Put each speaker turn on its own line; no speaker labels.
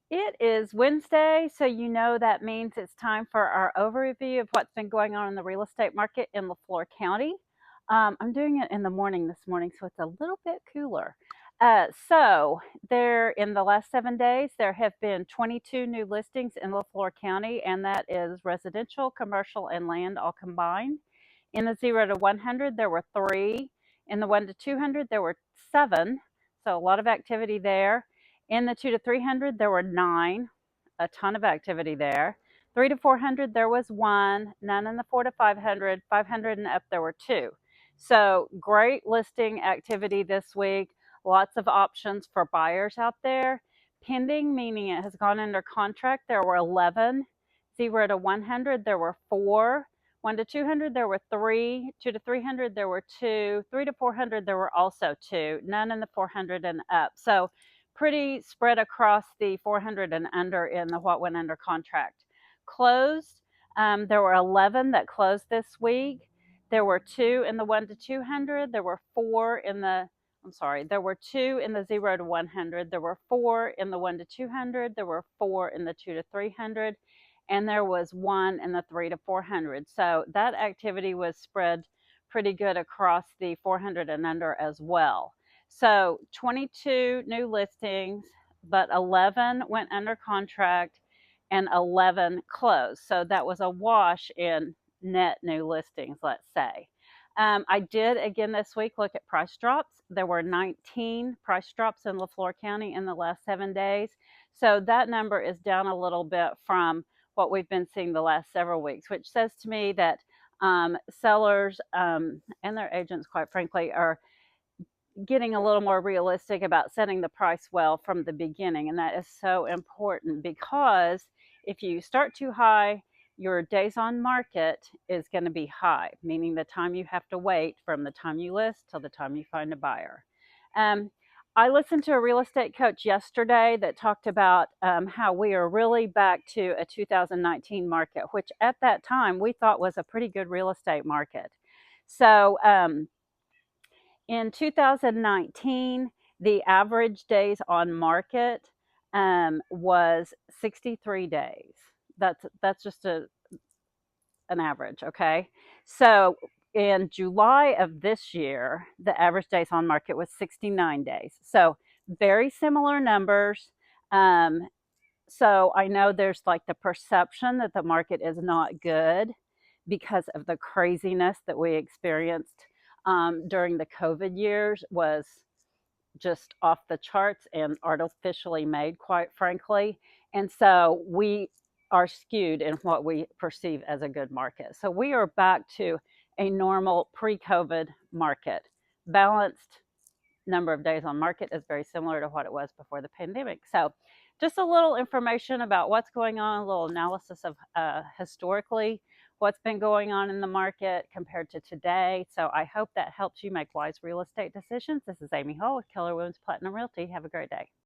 It is Wednesday, so you know that means it's time for our overview of what's been going on in the real estate market in LaFleur County. I'm doing it in the morning this morning, so it's a little bit cooler. So, there in the last 7 days, there have been 22 new listings in LaFleur County, and that is residential, commercial, and land all combined. In the 0 to 100, there were three. In the 1 to 200, there were seven. So, a lot of activity there. In the 2 to 300, there were nine, a ton of activity there. 3 to 400, there was one, none in the 4 to 500, 500 and up, there were two. So, great listing activity this week. Lots of options for buyers out there. Pending, meaning it has gone under contract, there were 11. 0 to 100, there were four. 1 to 200, there were three. 2 to 300, there were two. 3 to 400, there were also two. None in the 400 and up. So, pretty spread across the 400 and under in the what went under contract. Closed, there were 11 that closed this week. There were two in the 1 to 200. There were four in the, I'm sorry, there were two in the 0 to 100. There were four in the 1 to 200. There were four in the 2 to 300. And there was one in the 3 to 400. So that activity was spread pretty good across the 400 and under as well. So 22 new listings, but 11 went under contract and 11 closed. So that was a wash in net new listings, let's say. I did again this week look at price drops. There were 19 price drops in LaFleur County in the last 7 days. So that number is down a little bit from what we've been seeing the last several weeks, which says to me that sellers and their agents, quite frankly, are getting a little more realistic about setting the price well from the beginning. And that is so important because if you start too high, your days on market is going to be high, meaning the time you have to wait from the time you list till the time you find a buyer. Um, I listened to a real estate coach yesterday that talked about how we are really back to a 2019 market, which at that time we thought was a pretty good real estate market. So, in 2019, the average days on market was 63 days. That's just an average, okay? So in July of this year, the average days on market was 69 days. So very similar numbers. Um, so I know there's like the perception that the market is not good because of the craziness that we experienced during the COVID years was just off the charts and artificially made, quite frankly. And so we are skewed in what we perceive as a good market. So we are back to a normal pre COVID market. Balanced number of days on market is very similar to what it was before the pandemic. So, just a little information about what's going on, a little analysis of historically what's been going on in the market compared to today. So, I hope that helps you make wise real estate decisions. This is Amy Hall with Keller Williams Platinum Realty. Have a great day.